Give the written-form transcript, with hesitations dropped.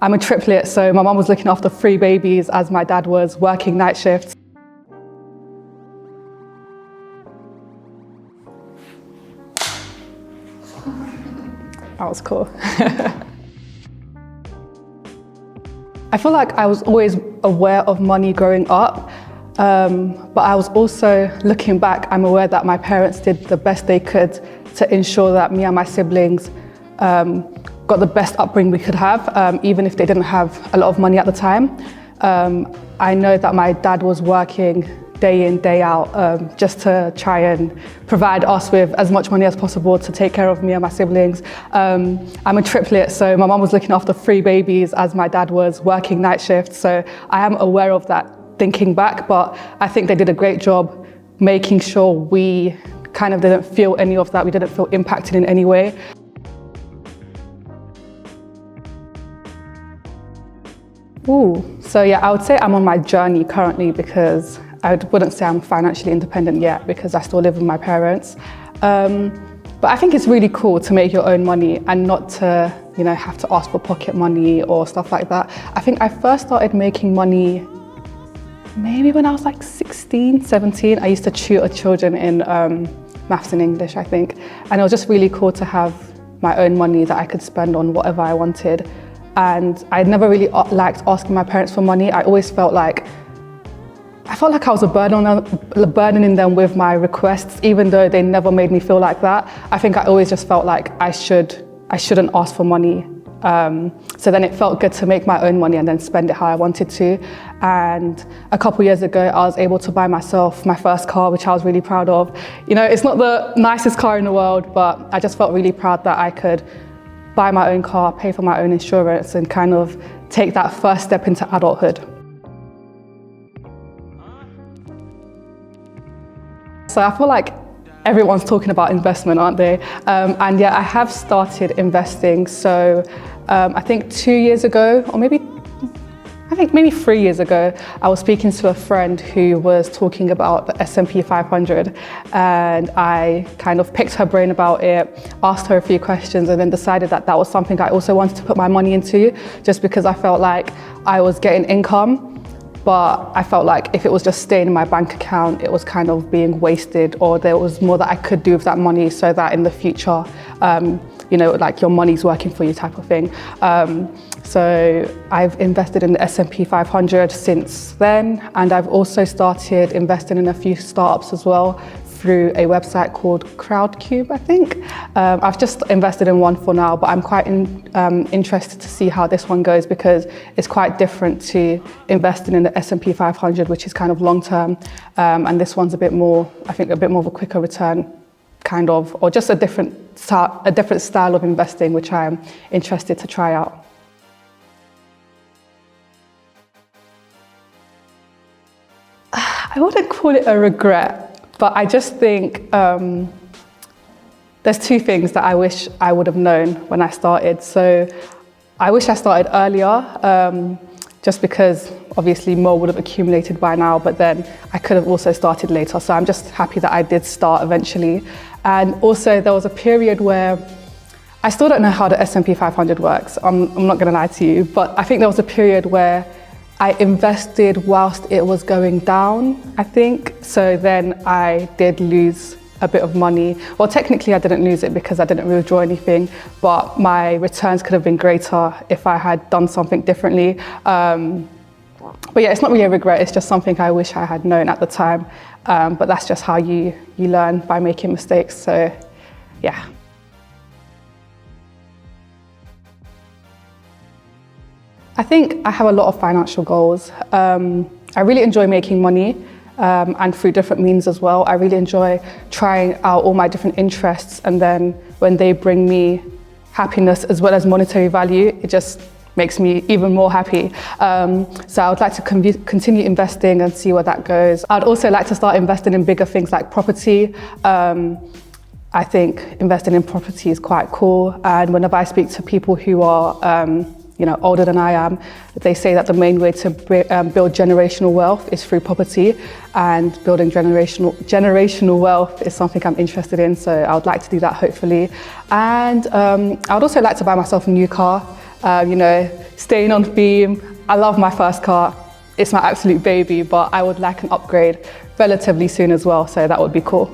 I'm a triplet, so my mum was looking after 3 babies as my dad was working night shifts. That was cool. I feel like I was always aware of money growing up, but I was also, looking back, I'm aware that my parents did the best they could to ensure that me and my siblings got the best upbringing we could have, even if they didn't have a lot of money at the time. I know that my dad was working day in, day out, just to try and provide us with as much money as possible to take care of me and my siblings. I'm a triplet, so my mum was looking after 3 babies as my dad was working night shifts. So I am aware of that thinking back, but I think they did a great job making sure we kind of didn't feel any of that. We didn't feel impacted in any way. So yeah, I would say I'm on my journey currently, because I wouldn't say I'm financially independent yet because I still live with my parents. But I think it's really cool to make your own money and not to, have to ask for pocket money or stuff like that. I think I first started making money maybe when I was like 16, 17. I used to tutor children in maths and English, I think. And it was just really cool to have my own money that I could spend on whatever I wanted. And I never really liked asking my parents for money. I always felt like I was burdening them with my requests, even though they never made me feel like that. I think I always just felt like I shouldn't ask for money. So then it felt good to make my own money and then spend it how I wanted to. And a couple years ago, I was able to buy myself my first car, which I was really proud of. It's not the nicest car in the world, but I just felt really proud that I could buy my own car, pay for my own insurance, and kind of take that first step into adulthood. So I feel like everyone's talking about investment, aren't they? And yeah, I have started investing. So I think 2 years ago, or maybe 3 years ago, I was speaking to a friend who was talking about the S&P 500, and I kind of picked her brain about it, asked her a few questions, and then decided that that was something I also wanted to put my money into, just because I felt like I was getting income. But I felt like if it was just staying in my bank account, it was kind of being wasted, or there was more that I could do with that money so that in the future, like your money's working for you type of thing. So I've invested in the S&P 500 since then, and I've also started investing in a few startups as well through a website called Crowdcube, I think. I've just invested in one for now, but I'm quite interested to see how this one goes, because it's quite different to investing in the S&P 500, which is kind of long-term, and this one's a bit more of a quicker return, kind of, or just a different style of investing, which I'm interested to try out. I wouldn't call it a regret, but I just think there's 2 things that I wish I would have known when I started. So I wish I started earlier, just because obviously more would have accumulated by now, but then I could have also started later. So I'm just happy that I did start eventually. And also there was a period where I still don't know how the S&P 500 works. I'm not gonna lie to you, but I think there was a period where I invested whilst it was going down, I think. So then I did lose a bit of money. Well, technically I didn't lose it because I didn't withdraw anything, but my returns could have been greater if I had done something differently. But yeah, it's not really a regret, it's just something I wish I had known at the time. But that's just how you learn, by making mistakes, so yeah. I think I have a lot of financial goals. I really enjoy making money, and through different means as well. I really enjoy trying out all my different interests, and then when they bring me happiness as well as monetary value, it just makes me even more happy. So I would like to continue investing and see where that goes. I'd also like to start investing in bigger things like property. I think investing in property is quite cool, and whenever I speak to people who are older than I am, they say that the main way to build generational wealth is through property, and building generational wealth is something I'm interested in, so I would like to do that hopefully. And I would also like to buy myself a new car. You know, staying on theme. I love my first car. It's my absolute baby, but I would like an upgrade relatively soon as well, so that would be cool.